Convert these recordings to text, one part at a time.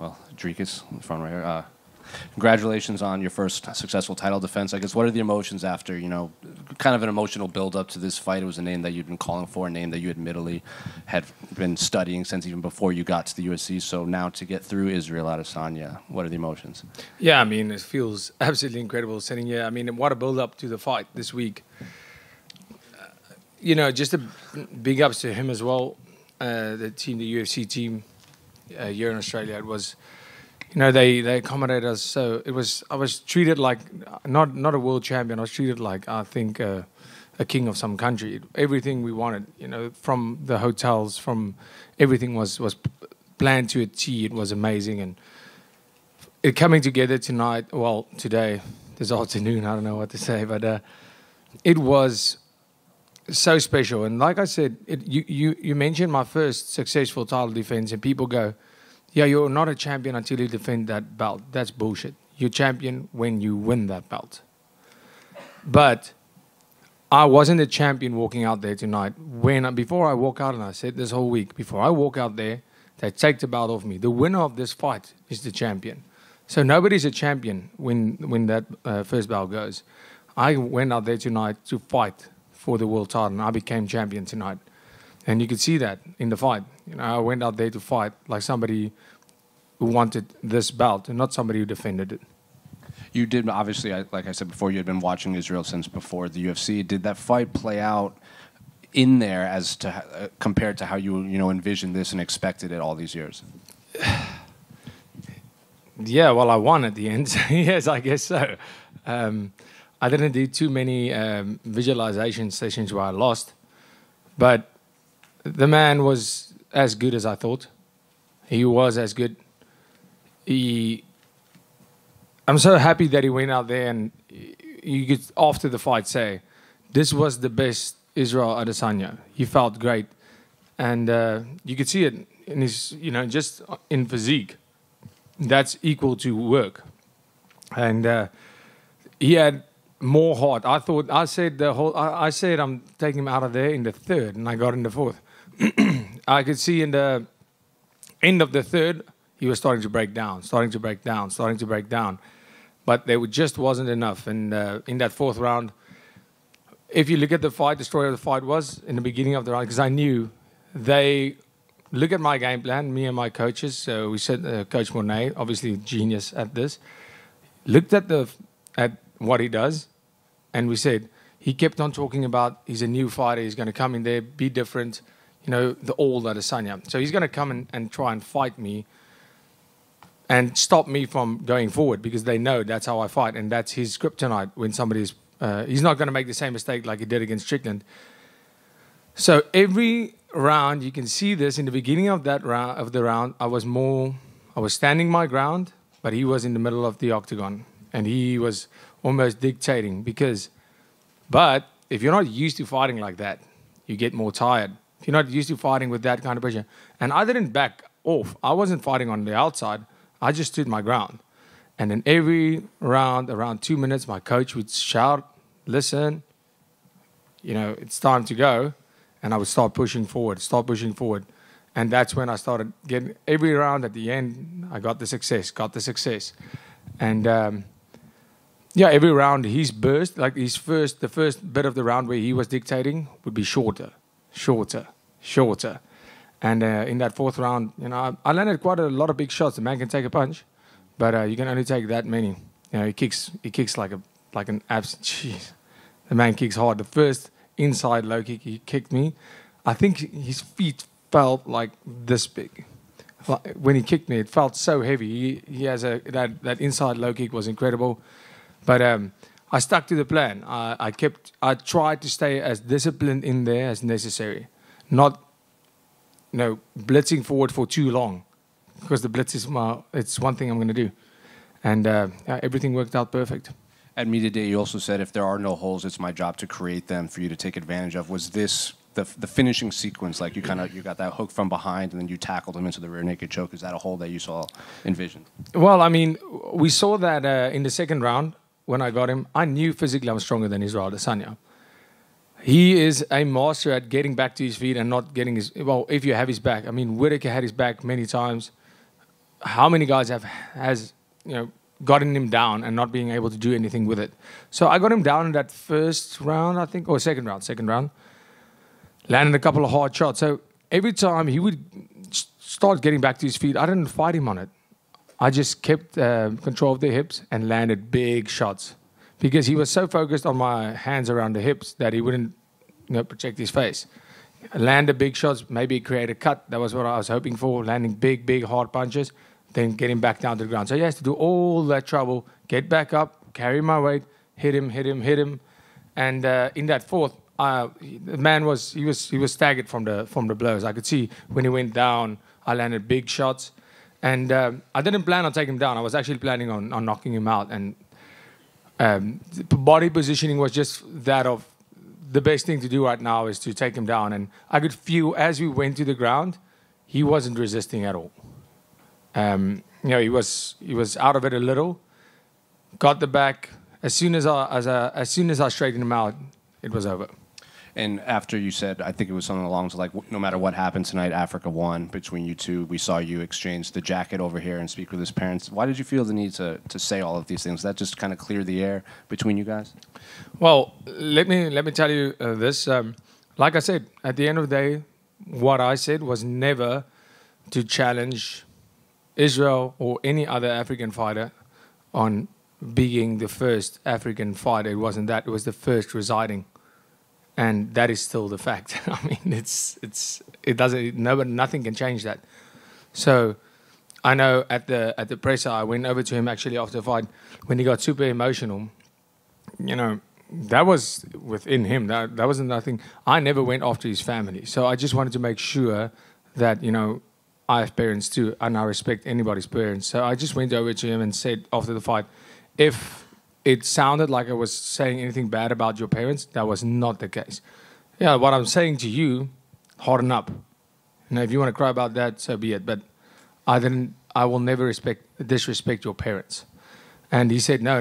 well, Dricus, front right here. Congratulations on your first successful title defense. I guess what are the emotions after, kind of an emotional build-up to this fight? It was a name that you'd been calling for, a name that you admittedly had been studying since even before you got to the UFC. So now to get through Israel Adesanya, what are the emotions? Yeah, I mean, it feels absolutely incredible sitting here. I mean, what a build-up to the fight this week. Just a big ups to him as well. The team, the UFC team here in Australia, it was... they accommodated us. So I was treated like not a world champion. I was treated like, I think, a king of some country. Everything we wanted, from the hotels, from everything was planned to a T. It was amazing. And it coming together tonight, well, today, this afternoon, I don't know what to say, but it was so special. And like I said, you mentioned my first successful title defense, and people go, yeah, you're not a champion until you defend that belt. That's bullshit. You're champion when you win that belt. But I wasn't a champion walking out there tonight. Before I walk out, and I said this whole week, before I walk out there, they take the belt off me. The winner of this fight is the champion. So nobody's a champion when that first belt goes. I went out there tonight to fight for the world title, and I became champion tonight. And you could see that in the fight. I went out there to fight like somebody who wanted this belt and not somebody who defended it. You did, obviously, like I said before, you had been watching Israel since before the UFC. Did that fight play out in there as to compared to how you envisioned this and expected it all these years? Yeah, well, I won at the end. Yes, I guess so. I didn't do too many visualization sessions where I lost, but the man was as good as I thought. He was as good. I'm so happy that he went out there and you could, after the fight, say, this was the best Israel Adesanya. He felt great. And you could see it in his, just in physique. That's equal to work. And he had more heart. I said I'm taking him out of there in the third, and I got in the fourth. I could see in the end of the third, he was starting to break down. But there just wasn't enough. And in that fourth round, if you look at the fight, the story of the fight was in the beginning of the round, because I knew they look at my game plan, me and my coaches. So we said, Coach Monet, obviously genius at this, looked at what he does, and we said, he kept on talking about he's a new fighter, he's going to come in there, be different, the old Adesanya. So he's going to come and try and fight me and stop me from going forward, because they know that's how I fight, and that's his kryptonite when somebody's... he's not going to make the same mistake like he did against Strickland. So every round, you can see this, in the beginning of the round, I was standing my ground, but he was in the middle of the octagon, and he was almost dictating, but if you're not used to fighting like that, you get more tired. If you're not used to fighting with that kind of pressure. And I didn't back off. I wasn't fighting on the outside. I just stood my ground. And in every round, around 2 minutes, my coach would shout, listen, it's time to go. And I would start pushing forward. And that's when I started getting, every round at the end, I got the success. And every round his burst, like the first bit of the round where he was dictating would be shorter. And in that fourth round, I landed quite a lot of big shots. The man can take a punch, but you can only take that many. He kicks like an absent. Jeez, the man kicks hard. The first inside low kick he kicked me, I think his feet felt like this big. When he kicked me, it felt so heavy. He has that inside low kick was incredible, but I stuck to the plan. I tried to stay as disciplined in there as necessary, not blitzing forward for too long, because the blitz is it's one thing I'm going to do, and everything worked out perfect. At media day, you also said if there are no holes, it's my job to create them for you to take advantage of. Was this the finishing sequence, like you got that hook from behind and then you tackled him into the rear naked choke? Is that a hole that you saw envisioned? Well, I mean, we saw that in the second round when I got him. I knew physically I'm stronger than Israel Adesanya. He is a master at getting back to his feet and not getting his... Well, if you have his back. I mean, Whittaker had his back many times. how many guys has gotten him down and not being able to do anything with it. So I got him down in that first round, I think, or second round. Landed a couple of hard shots. So every time he would start getting back to his feet, I didn't fight him on it. I just kept control of the hips and landed big shots because he was so focused on my hands around the hips that he wouldn't protect his face. Landed big shots, maybe create a cut. That was what I was hoping for, landing big, hard punches, then getting back down to the ground. So he has to do all that trouble, get back up, carry my weight, hit him. And in that fourth, the man was staggered from the blows. I could see when he went down, I landed big shots. And I didn't plan on taking him down. I was actually planning on knocking him out. And the body positioning was just that of the best thing to do right now is to take him down. And I could feel as we went to the ground, he wasn't resisting at all. He was out of it a little. Got the back. As soon as I straightened him out, it was over. And after you said, I think it was something along the like, no matter what happened tonight, Africa won between you two. We saw you exchange the jacket over here and speak with his parents. Why did you feel the need to say all of these things? That just kind of clear the air between you guys? Well, let me tell you this. Like I said, at the end of the day, what I said was never to challenge Israel or any other African fighter on being the first African fighter. It wasn't that. It was the first residing. And that is still the fact. I mean, nothing can change that. So I know at the presser, I went over to him actually after the fight when he got super emotional. That was within him. That wasn't nothing. I never went after his family. So I just wanted to make sure that, I have parents too, and I respect anybody's parents. So I just went over to him and said after the fight, if it sounded like I was saying anything bad about your parents, that was not the case. Yeah, what I'm saying to you, harden up. If you want to cry about that, so be it. But I will never disrespect your parents. And he said, no,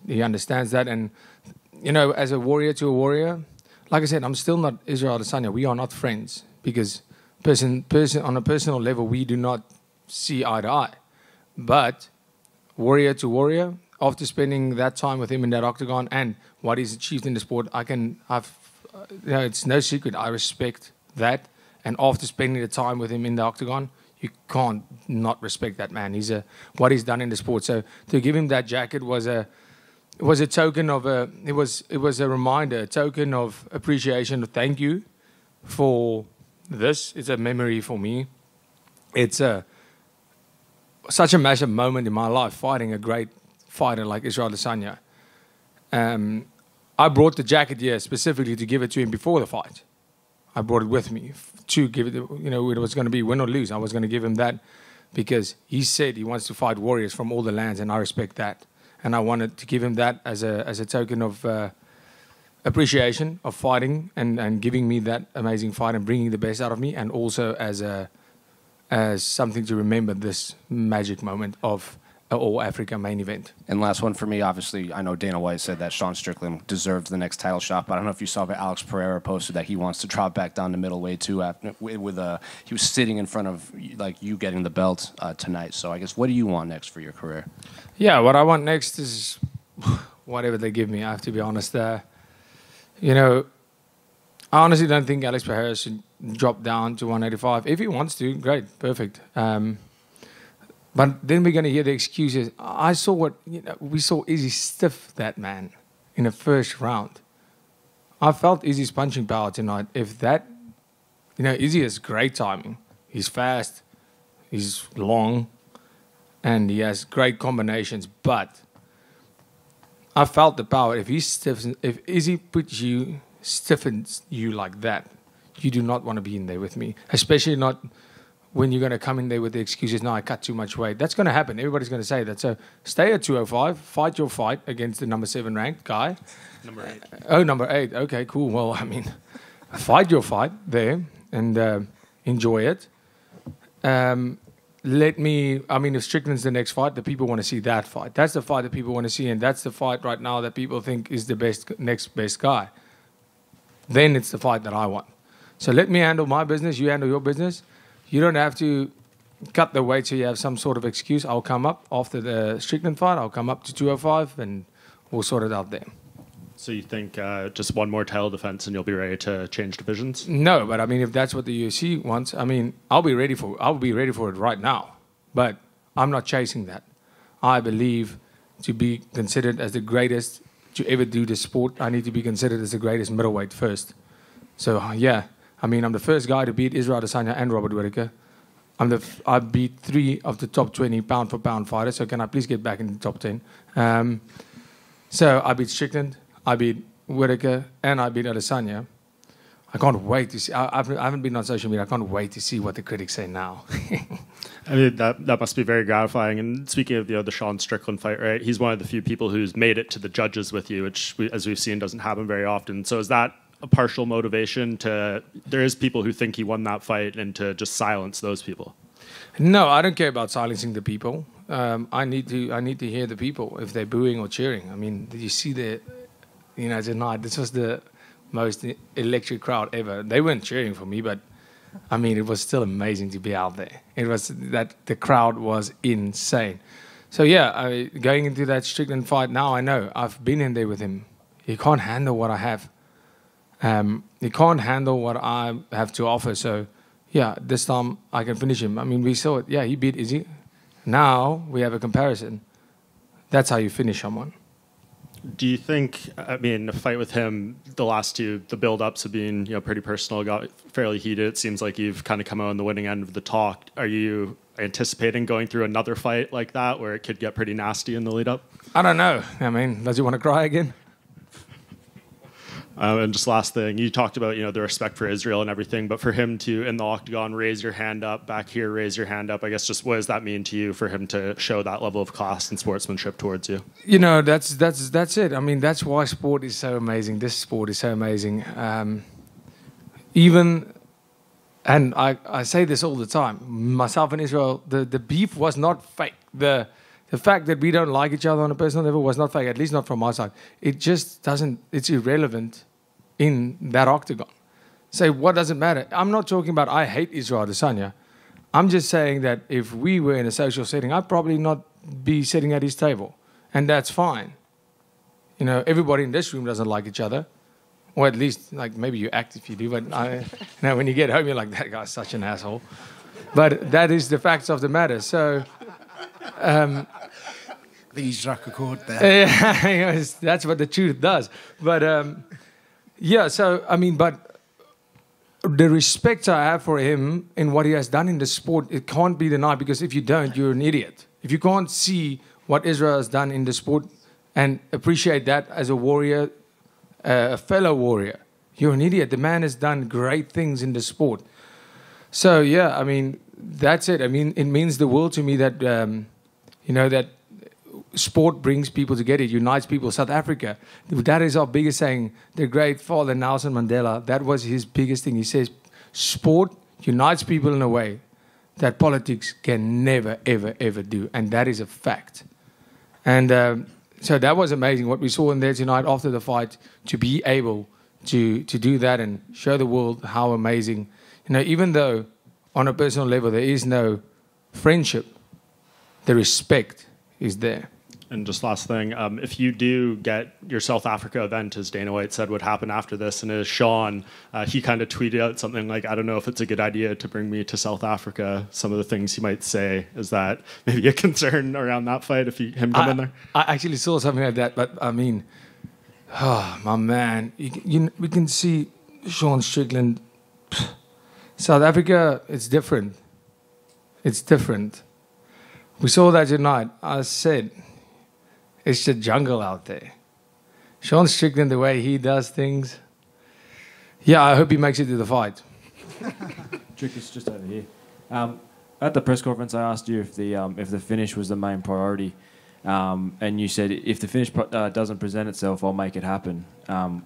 he understands that. And, as a warrior to a warrior, like I said, I'm still not Israel Adesanya. We are not friends because person on a personal level, we do not see eye to eye. But warrior to warrior, after spending that time with him in that octagon and what he's achieved in the sport, it's no secret. I respect that. And after spending the time with him in the octagon, you can't not respect that man. What he's done in the sport. So to give him that jacket was a token of it was a reminder, a token of appreciation. Thank you for this. It's a memory for me. It's such a massive moment in my life, fighting a great fighter like Israel Adesanya. I brought the jacket here specifically to give it to him before the fight. I brought it with me to give it, it was going to be win or lose. I was going to give him that because he said he wants to fight warriors from all the lands, and I respect that. And I wanted to give him that as a token of appreciation of fighting and giving me that amazing fight and bringing the best out of me, and also as something to remember this magic moment of All-Africa main event. And last one for me, obviously, I know Dana White said that Sean Strickland deserved the next title shot, but I don't know if you saw that Alex Pereira posted that he wants to drop back down to middleweight too. He was sitting in front of like you getting the belt tonight. So I guess, what do you want next for your career? Yeah, what I want next is whatever they give me. I have to be honest. I honestly don't think Alex Pereira should drop down to 185. If he wants to, great, perfect. But then we're going to hear the excuses. I saw we saw Izzy stiff that man in the first round. I felt Izzy's punching power tonight. If that, Izzy has great timing. He's fast, he's long, and he has great combinations. But I felt the power. If Izzy stiffens you like that, you do not want to be in there with me, especially not when you're going to come in there with the excuses, no, I cut too much weight. That's going to happen. Everybody's going to say that. So stay at 205, fight your fight against the number 7 ranked guy. Number 8. Number 8. Okay, cool. Well, fight your fight there and enjoy it. If Strickland's the next fight, the people want to see that fight. That's the fight that people want to see, and that's the fight right now that people think is the next best guy. Then it's the fight that I want. So let me handle my business, you handle your business. You don't have to, cut the weight so you have some sort of excuse. I'll come up after the Strickland fight. I'll come up to 205 and we'll sort it out there. So you think just one more title defense and you'll be ready to change divisions? No, but I mean, if that's what the UFC wants, I mean, I'll be ready for it right now. But I'm not chasing that. I believe to be considered as the greatest to ever do the sport, I need to be considered as the greatest middleweight first. So yeah, I mean, I'm the first guy to beat Israel Adesanya and Robert Whittaker. I beat 3 of the top 20 pound for pound fighters. So can I please get back in the top 10? So I beat Strickland, I beat Whittaker, and I beat Adesanya. I can't wait to see. I haven't been on social media. I can't wait to see what the critics say now. I mean, that must be very gratifying. And speaking of the Sean Strickland fight, right? He's one of the few people who's made it to the judges with you, which, as we've seen, doesn't happen very often. So is that a partial motivation to? There is people who think he won that fight, and to just silence those people. No, I don't care about silencing the people. I need to hear the people if they're booing or cheering. I mean, did you see tonight? This was the most electric crowd ever. They weren't cheering for me, but I mean, it was still amazing to be out there. It was that the crowd was insane. So yeah, going into that Strickland fight now, I know I've been in there with him. He can't handle what I have. He can't handle what I have to offer. So yeah, this time I can finish him. I mean, we saw it. Yeah, he beat Izzy. Now we have a comparison. That's how you finish someone. Do you think, I mean, a fight with him, the last two, the build-ups have been pretty personal, got fairly heated. It seems like you've kind of come out on the winning end of the talk. Are you anticipating going through another fight like that where it could get pretty nasty in the lead-up? I don't know. I mean, does he want to cry again? And just last thing, you talked about the respect for Israel and everything, but for him to, in the octagon, raise your hand up, back here, raise your hand up, I guess just what does that mean to you for him to show that level of class and sportsmanship towards you? That's it. I mean, that's why sport is so amazing. This sport is so amazing. And I say this all the time, myself and Israel, the beef was not fake. The fact that we don't like each other on a personal level was not fake, at least not from my side. It just doesn't, it's irrelevant in that octagon. Say, what does it matter? I'm not talking about I hate Israel Adesanya. I'm just saying that if we were in a social setting, I'd probably not be sitting at his table. And that's fine. Everybody in this room doesn't like each other. Or at least, like, maybe you act if you do. But when you get home, you're like, that guy's such an asshole. But that is the facts of the matter. So... I think he struck a chord there. That's what the truth does. But so I mean, but the respect I have for him and what he has done in the sport, it can't be denied, because if you don't, you're an idiot. If you can't see what Israel has done in the sport and appreciate that as a warrior, a fellow warrior, you're an idiot. The man has done great things in the sport. So yeah, I mean, that's it. I mean, it means the world to me that that sport brings people together, it unites people. South Africa, that is our biggest saying. The great father Nelson Mandela, that was his biggest thing. He says, sport unites people in a way that politics can never, ever, ever do. And that is a fact. And so that was amazing, what we saw in there tonight after the fight, to be able to do that and show the world how amazing. Even though on a personal level there is no friendship, the respect is there. And just last thing, if you do get your South Africa event, as Dana White said would happen after this, and as Sean, he kind of tweeted out something like, I don't know if it's a good idea to bring me to South Africa. Some of the things he might say, is that maybe a concern around that fight if him come in there? I actually saw something like that, but I mean, my man, we can see Sean Strickland. South Africa, it's different. It's different. We saw that tonight. I said, it's the jungle out there. Sean Strickland, the way he does things. Yeah, I hope he makes it to the fight. Dricus, just over here. At the press conference, I asked you if the finish was the main priority, and you said if the finish doesn't present itself, I'll make it happen.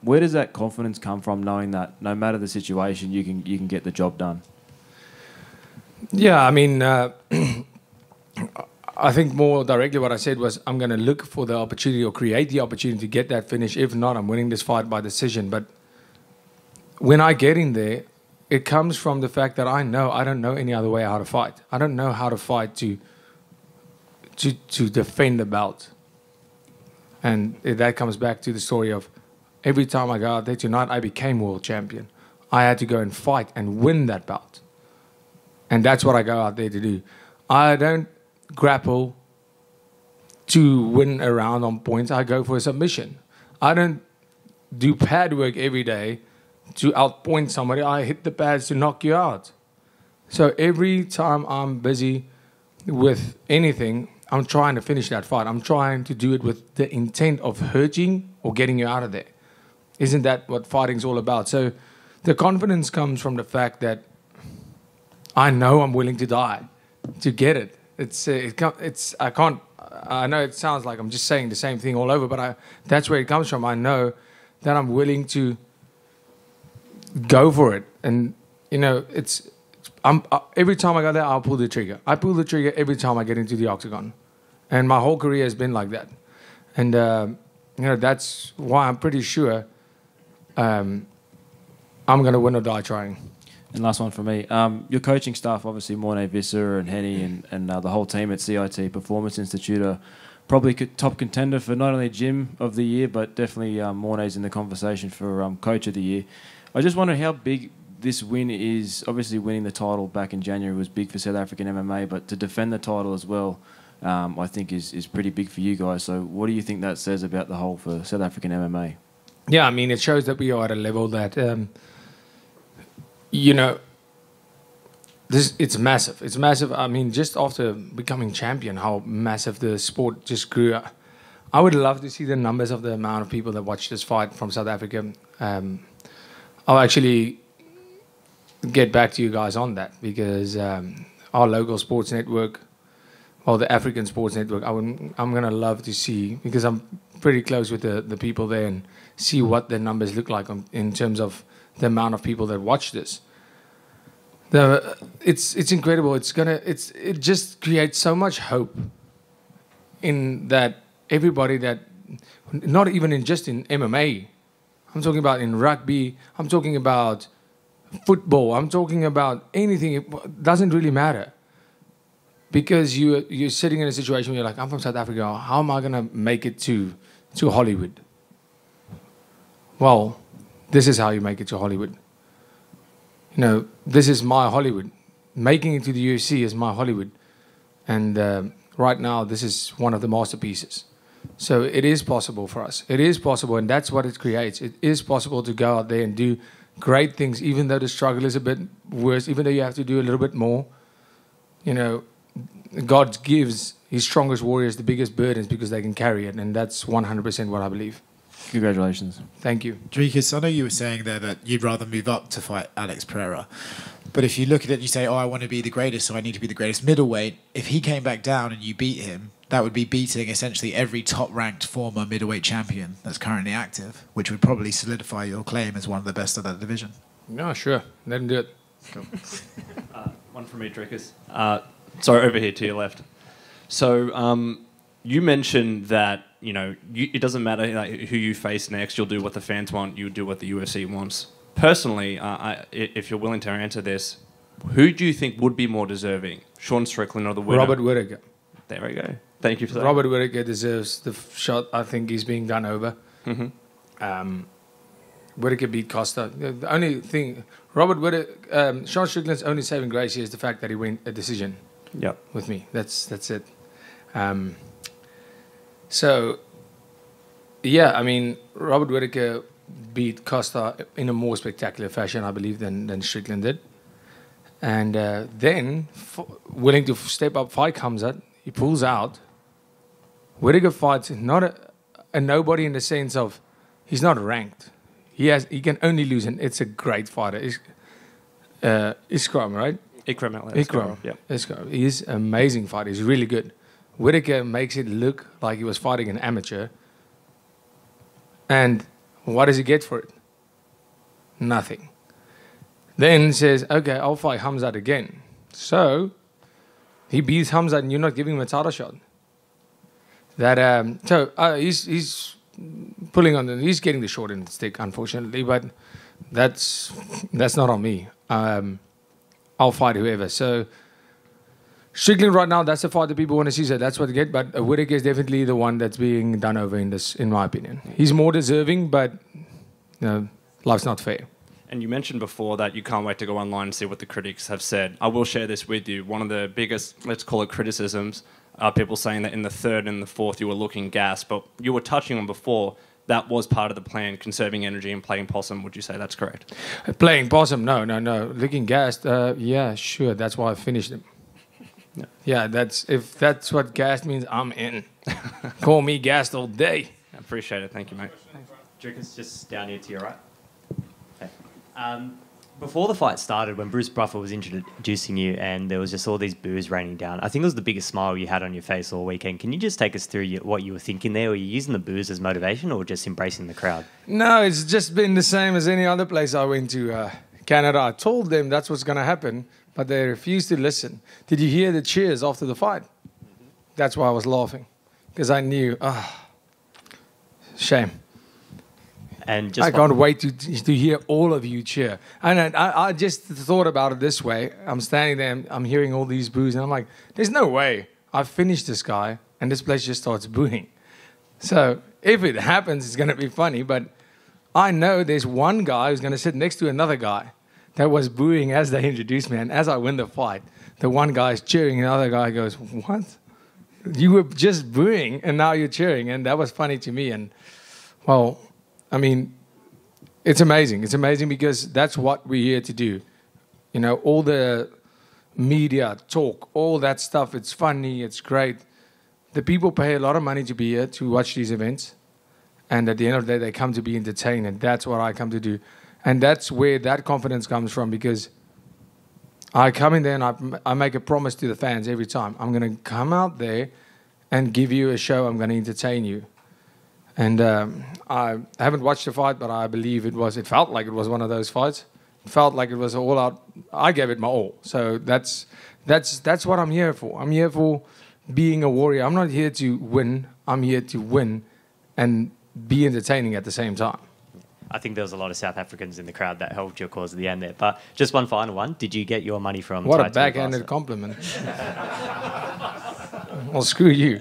Where does that confidence come from, knowing that no matter the situation, you can get the job done? Yeah, I mean. I think more directly what I said was I'm going to look for the opportunity or create the opportunity to get that finish. If not, I'm winning this fight by decision. But when I get in there, it comes from the fact that I know I don't know any other way how to fight. I don't know how to fight to defend the belt. And that comes back to the story of every time I go out there tonight, I became world champion. I had to go and fight and win that belt. And that's what I go out there to do. I don't grapple to win a round on points. I go for a submission. I don't do pad work every day to outpoint somebody. I hit the pads to knock you out. So every time I'm busy with anything, I'm trying to finish that fight. I'm trying to do it with the intent of hurting or getting you out of there. Isn't that what fighting's all about? So the confidence comes from the fact that I know I'm willing to die to get it. I know it sounds like I'm just saying the same thing all over, but that's where it comes from. I know that I'm willing to go for it. And, every time I go there, I'll pull the trigger. I pull the trigger every time I get into the octagon. And my whole career has been like that. And, that's why I'm pretty sure I'm going to win or die trying. And last one for me. Your coaching staff, obviously, Mornay Visser and Henny and the whole team at CIT Performance Institute are probably top contender for not only Gym of the Year, but definitely Mornay's in the conversation for Coach of the Year. I just wonder how big this win is. Obviously, winning the title back in January was big for South African MMA, but to defend the title as well, I think is pretty big for you guys. So what do you think that says about the whole for South African MMA? Yeah, I mean, it shows that we are at a level that, it's massive. It's massive. I mean, just after becoming champion, how massive the sport just grew. I would love to see the numbers of the amount of people that watch this fight from South Africa. I'll actually get back to you guys on that because our local sports network, or the African Sports Network, I'm going to love to see, because I'm pretty close with the people there, and see what the numbers look like in terms of the amount of people that watch this. It's incredible. It just creates so much hope in that everybody that, not even just in MMA, I'm talking about in rugby, I'm talking about football, I'm talking about anything. It doesn't really matter. Because you're sitting in a situation where you're like, I'm from South Africa, how am I going to make it to Hollywood? Well, this is how you make it to Hollywood. This is my Hollywood. Making it to the UFC is my Hollywood. And right now, this is one of the masterpieces. So it is possible for us. It is possible, and that's what it creates. It is possible to go out there and do great things, even though the struggle is a bit worse, even though you have to do a little bit more. God gives his strongest warriors the biggest burdens because they can carry it, and that's 100% what I believe. Congratulations. Thank you. Dricus, I know you were saying there that you'd rather move up to fight Alex Pereira. But if you look at it and you say, I want to be the greatest, so I need to be the greatest middleweight, if he came back down and you beat him, that would be beating essentially every top-ranked former middleweight champion that's currently active, which would probably solidify your claim as one of the best of that division. No, sure. Let him do it. Cool. One from me, Dricus. Sorry, over here to your left. So you mentioned that it doesn't matter who you face next. You'll do what the fans want. You do what the UFC wants. Personally, if you're willing to answer this, who do you think would be more deserving, Sean Strickland or the winner? Robert Whittaker. There we go. Thank you for that. Robert Whittaker deserves the shot. I think he's being done over. Mm-hmm. Whittaker beat Costa. The only thing, Robert Whittaker, Sean Strickland's only saving grace here is the fact that he went a decision. Yep. With me. That's it. So, yeah, I mean, Robert Whittaker beat Costa in a more spectacular fashion, I believe, than Strickland did. And then, willing to step up fight comes out, he pulls out. Whittaker fights not a nobody in the sense of he's not ranked. He can only lose, and it's a great fighter. Ikram, right? Ikram. Yeah. Ikram. He's an amazing fighter. He's really good. Whittaker makes it look like he was fighting an amateur. And what does he get for it? Nothing. Then says, okay, I'll fight Hamzat again. So he beats Hamzat, and you're not giving him a title shot. He's pulling on he's getting the short end of the stick, unfortunately. But that's not on me. I'll fight whoever. So Strickland right now, that's the fight that people want to see. So that's what they get. But Whittaker is definitely the one that's being done over in this, in my opinion. He's more deserving, but life's not fair. And you mentioned before that you can't wait to go online and see what the critics have said. I will share this with you. One of the biggest, let's call it criticisms, are people saying that in the third and the fourth you were looking gassed. But you were touching on before, that was part of the plan, conserving energy and playing possum. Would you say that's correct? Playing possum? No. Looking gassed? Yeah, sure. That's why I finished him. Yeah, if that's what gassed means, I'm in. Call me gassed all day. I appreciate it. Thank you, mate. Dricus, just down here to your right. Okay. Before the fight started, when Bruce Buffer was introducing you and there was just all these boos raining down, I think it was the biggest smile you had on your face all weekend. Can you just take us through what you were thinking there? Were you using the boos as motivation or just embracing the crowd? No, it's just been the same as any other place I went to. Canada, I told them that's what's going to happen, but they refused to listen. Did you hear the cheers after the fight? That's why I was laughing, because I knew, shame. And just I can't wait to hear all of you cheer. And I just thought about it this way. I'm standing there, and I'm hearing all these boos, and I'm like, there's no way I've finished this guy, and this place just starts booing. So if it happens, it's going to be funny, but I know there's one guy who's going to sit next to another guy that was booing as they introduced me, and as I win the fight, the one guy is cheering, and the other guy goes, what? You were just booing, and now you're cheering, and that was funny to me, and, well, I mean, it's amazing. It's amazing because that's what we're here to do. You know, all the media talk, all that stuff, it's funny, it's great. The people pay a lot of money to be here, to watch these events. And at the end of the day, they come to be entertained. And that's what I come to do. And that's where that confidence comes from, because I come in there and I make a promise to the fans every time. I'm going to come out there and give you a show. I'm going to entertain you. And I haven't watched the fight, but I believe it felt like it was one of those fights. It felt like it was all out. I gave it my all. So that's what I'm here for. I'm here for being a warrior. I'm not here to win. I'm here to win and be entertaining at the same time. I think there was a lot of South Africans in the crowd that helped your cause at the end there. But just one final one. Did you get your money from... What a backhanded compliment. Well, screw you.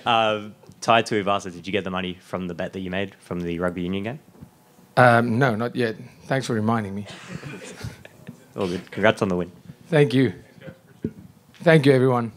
Tai Tuivasa, did you get the money from the bet that you made from the rugby union game? No, not yet. Thanks for reminding me. All good. Congrats on the win. Thank you. Thank you, everyone.